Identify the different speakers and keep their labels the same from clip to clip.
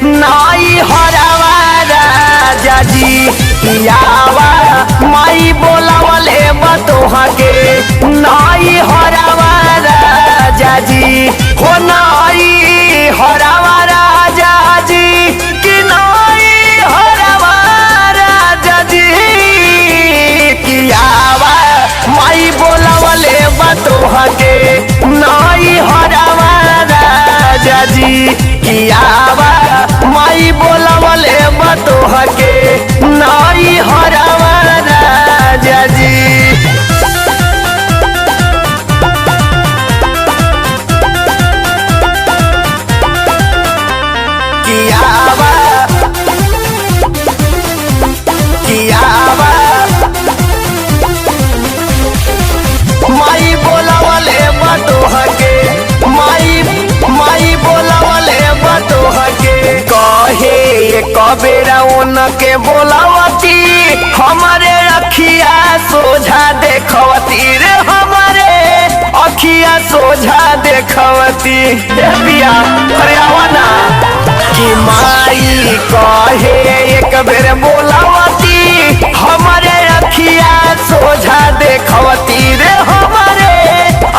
Speaker 1: नाई हरावा राजा जी आवा माई बोलावले बतोहा के नाई हरावा राजा जी हो नाई हरावा राजा जी कि नाई हरावा राजा जी कि आवा माई बोलावले बतोहा के नाई हरावा राजा जी कि आवा माई बोलावले बतोहा के नाई हरावा राजा जी माई बोलावले बतोहा के माई बोलावले बतोहा के कहे कबेरा उनके बोलावती हमारे अखिया सोझा देखवती रे हमारे अखिया सोझा देखवती पिया अरे आवाना कि माई कहे एक बेर बोलावती हमारे अखिया सोझा देखवती रे हमारे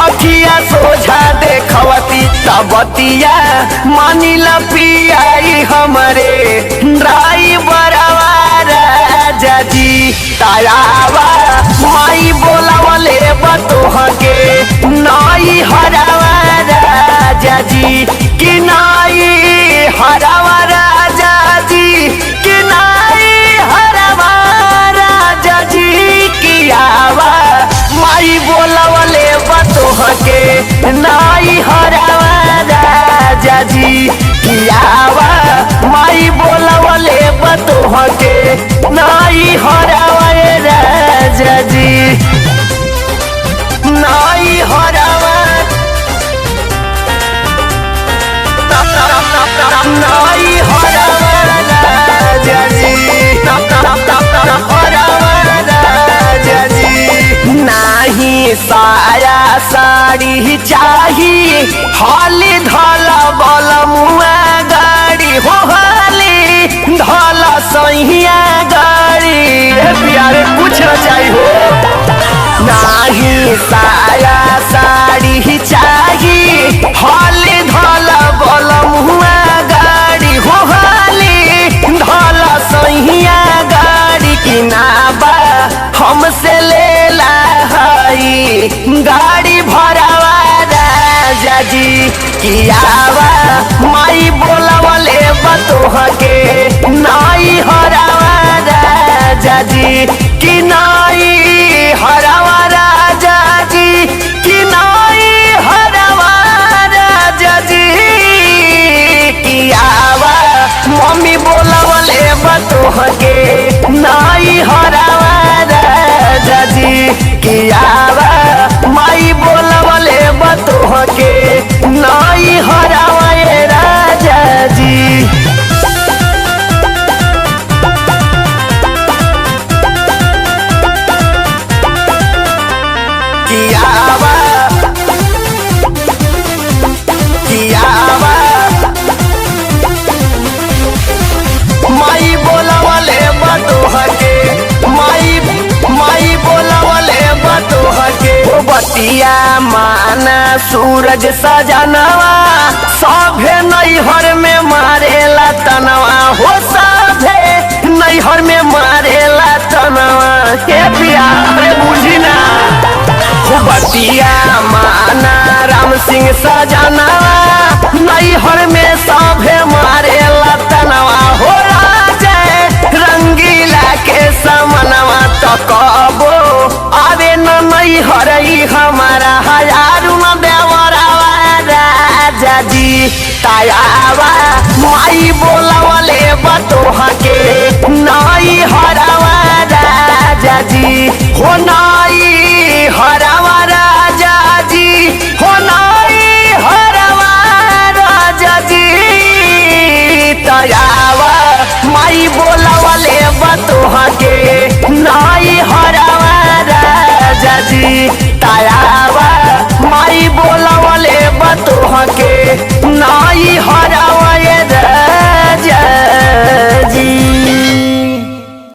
Speaker 1: अखिया सोझा देखवती तबतिया मानिला पियाई हमारे राई बरावा राजा जी तायावा माई बोलावले बतोहा के नाई हरावा राजा जी कि नाई हरावा राजा जी कि नाई हरावा राजा जी कि आवा माई बोलावले बतोहा के नाई हरावा राजा जी कि आवा माई बोलावले बतोहा के नाई हरावा राजा जी नाई हरावा नाई हरावा राजा जी हरावा राजा जी नाही साया साड़ी चाही हाली धला बलमुआ गाड़ी हो हाली धला सहिया गाड़ी प्यारे कुछ न चाहिए हो नाही साया साड़ी चाही हाली धला बलमुआ गाड़ी हो हाली धला सहिया गाड़ी की नाबा हमसे लेला हई गाड़ी भरावा राजा जी कि आवा माई बोलावले बतोहा के नाई हरावा राजा जी कि नाई हरावा राजा जी कि नाई हरावा राजा जी कि आवा मम्मी बोलावले बतोहा के नाई हरावा राजा जी कि आवा माई बोलावले बतोहा के नाई हरावा राजा जी कि आवा माई बोलावले बतोहा के माई बोलावले बतोहा के ओ बतिया माना सूरज सजनवा सभे नैहर में मारेला तनवा हो सभे नैहर में मारेला तनवा के पिया रे बुझी ना बतिया माना राम सिंह सजनवा नैहर में सभे मारेला तनवा हो राजे रंगीला के समनवा तो कबो आवे न नैहर हमारा हजारू में देवरावा राजा जी तायावा माई बोलावले बतोहा के नाई हरावा राजा जी हो नाई हरावा राजा जी हो नाई हरावा राजा जी तायावा माई बोलावले बतोहा के